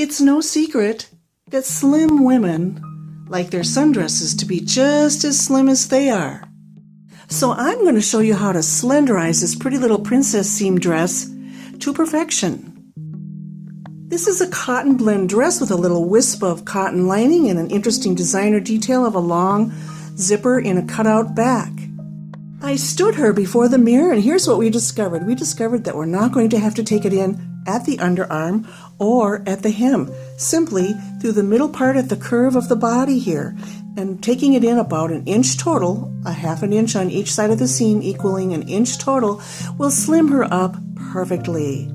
It's no secret that slim women like their sundresses to be just as slim as they are. So I'm going to show you how to slenderize this pretty little princess seam dress to perfection. This is a cotton blend dress with a little wisp of cotton lining and an interesting designer detail of a long zipper in a cutout back. I stood her before the mirror, and here's what we discovered. We discovered that we're not going to have to take it in at the underarm or at the hem, simply through the middle part at the curve of the body here, and taking it in about an inch total, a half an inch on each side of the seam equaling an inch total, will slim her up perfectly.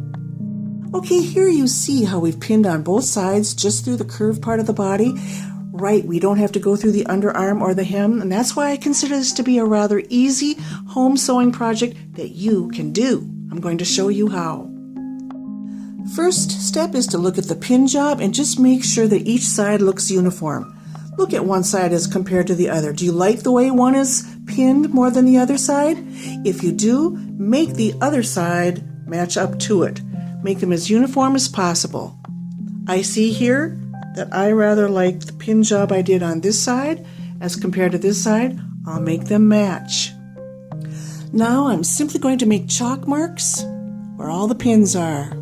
Okay, here you see how we've pinned on both sides just through the curved part of the body. Right, we don't have to go through the underarm or the hem, and that's why I consider this to be a rather easy home sewing project that you can do. I'm going to show you how. First step is to look at the pin job and just make sure that each side looks uniform. Look at one side as compared to the other. Do you like the way one is pinned more than the other side? If you do, make the other side match up to it. Make them as uniform as possible. I see here that I rather like the pin job I did on this side as compared to this side. I'll make them match. Now I'm simply going to make chalk marks where all the pins are.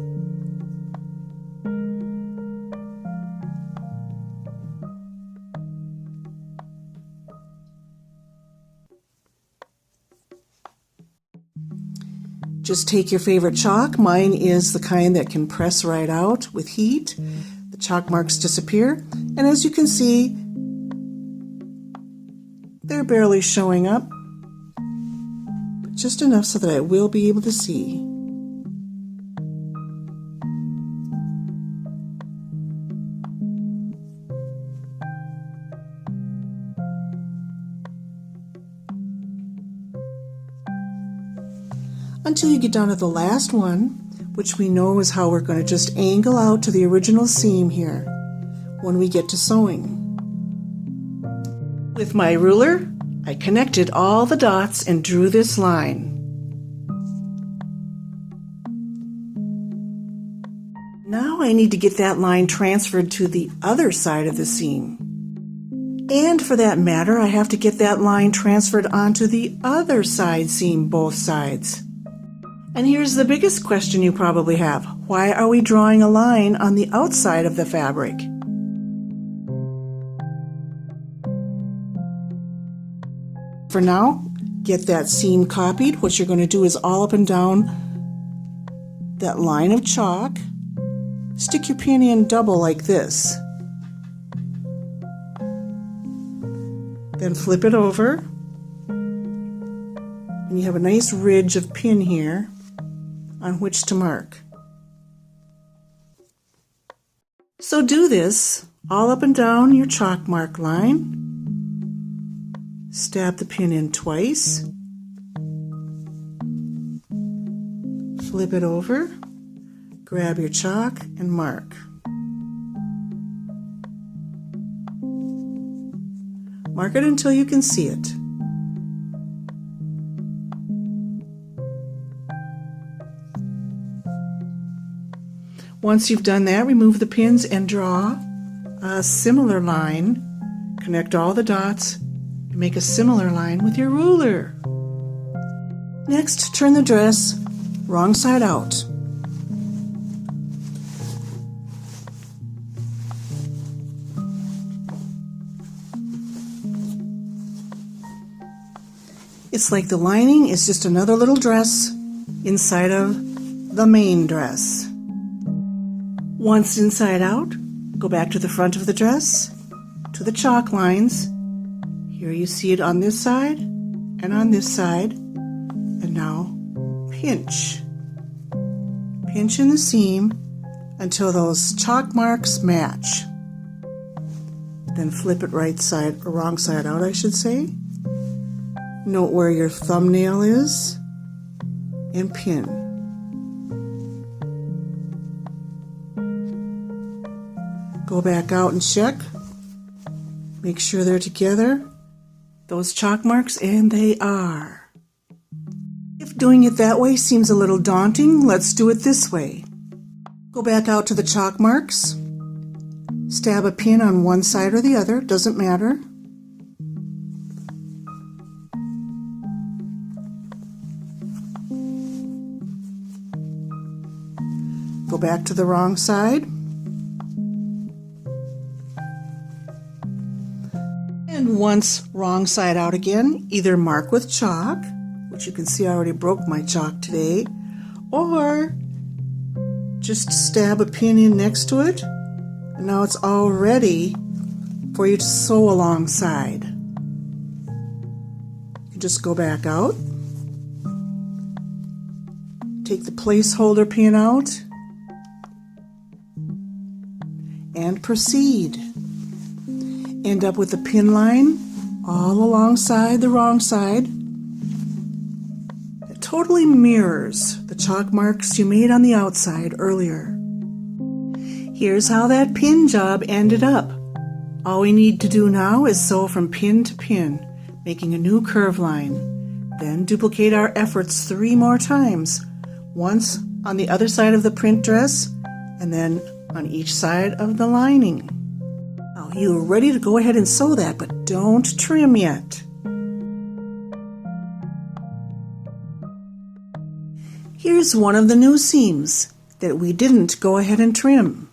Just take your favorite chalk. Mine is the kind that can press right out with heat. The chalk marks disappear, and as you can see, they're barely showing up, but just enough so that I will be able to see. Until you get down to the last one, which we know is how we're going to just angle out to the original seam here when we get to sewing. With my ruler, I connected all the dots and drew this line. Now I need to get that line transferred to the other side of the seam. And for that matter, I have to get that line transferred onto the other side seam, both sides. And here's the biggest question you probably have. Why are we drawing a line on the outside of the fabric? For now, get that seam copied. What you're going to do is all up and down that line of chalk. Stick your pin in double like this. Then flip it over. And you have a nice ridge of pin here on which to mark. So do this all up and down your chalk mark line. Stab the pin in twice. Flip it over. Grab your chalk and mark. Mark it until you can see it. Once you've done that, remove the pins and draw a similar line. Connect all the dots and make a similar line with your ruler. Next, turn the dress wrong side out. It's like the lining is just another little dress inside of the main dress. Once inside out, go back to the front of the dress, to the chalk lines. Here you see it on this side and on this side. And now pinch. Pinch in the seam until those chalk marks match. Then flip it right side, or wrong side out, I should say. Note where your thumbnail is and pin. Go back out and check. Make sure they're together. Those chalk marks, and they are. If doing it that way seems a little daunting, let's do it this way. Go back out to the chalk marks, Stab a pin on one side or the other, doesn't matter. Go back to the wrong side. And once wrong side out again, either mark with chalk, which you can see I already broke my chalk today, or just stab a pin in next to it, and now it's all ready for you to sew alongside. You just go back out, take the placeholder pin out, and proceed. End up with the pin line all alongside the wrong side. It totally mirrors the chalk marks you made on the outside earlier. Here's how that pin job ended up. All we need to do now is sew from pin to pin, making a new curve line. Then duplicate our efforts 3 more times, once on the other side of the print dress, and then on each side of the lining. Now you're ready to go ahead and sew that, but don't trim yet. Here's one of the new seams that we didn't go ahead and trim.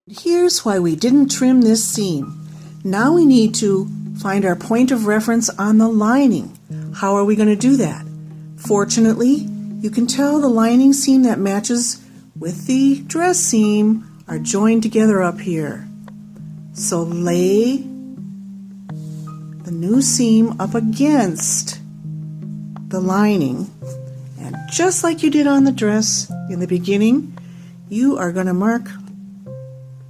Here's why we didn't trim this seam. Now we need to find our point of reference on the lining. How are we going to do that? Fortunately, you can tell the lining seam that matches with the dress seam are joined together up here. So lay the new seam up against the lining, and just like you did on the dress in the beginning, you are going to mark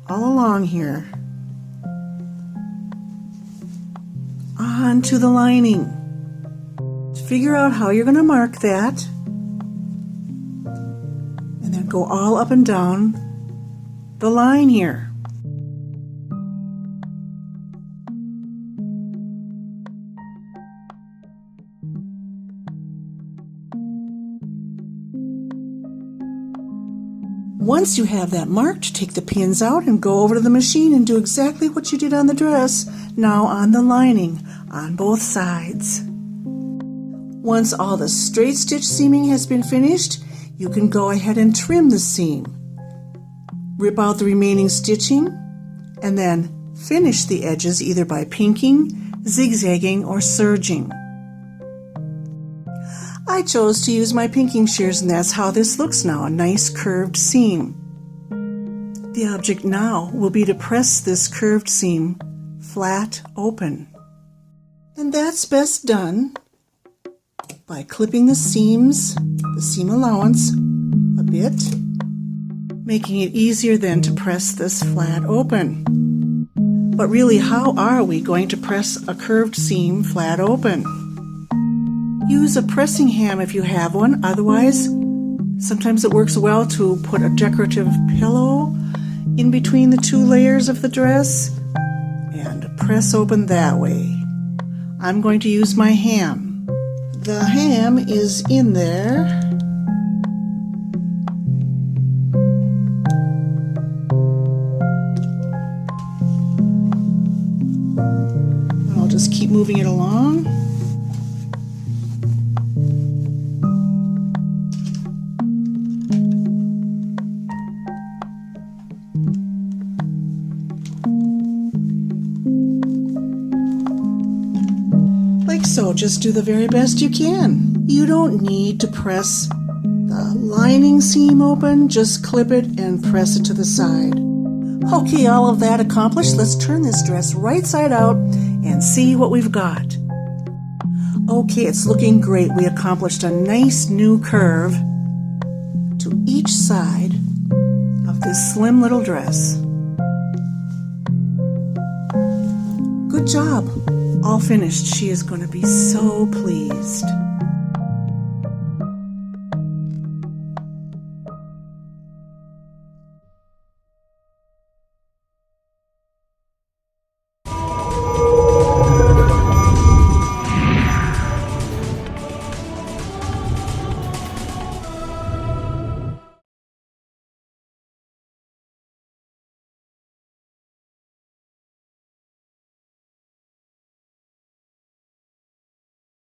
all along here onto the lining. Figure out how you're going to mark that, and then go all up and down the line here. Once you have that marked, take the pins out and go over to the machine and do exactly what you did on the dress, now on the lining, on both sides. Once all the straight stitch seaming has been finished, you can go ahead and trim the seam. Rip out the remaining stitching, and then finish the edges either by pinking, zigzagging, or serging. I chose to use my pinking shears, and that's how this looks now, a nice curved seam. The object now will be to press this curved seam flat open. And that's best done by clipping the seams, the seam allowance, a bit, making it easier then to press this flat open. But really, how are we going to press a curved seam flat open? Use a pressing ham if you have one. Otherwise, sometimes it works well to put a decorative pillow in between the 2 layers of the dress and press open that way. I'm going to use my ham. The ham is in there. I'll just keep moving it along. So just do the very best you can. You don't need to press the lining seam open, just clip it and press it to the side. Okay, all of that accomplished, let's turn this dress right side out and see what we've got. Okay, it's looking great. We accomplished a nice new curve to each side of this slim little dress. Good job. All finished. She is going to be so pleased.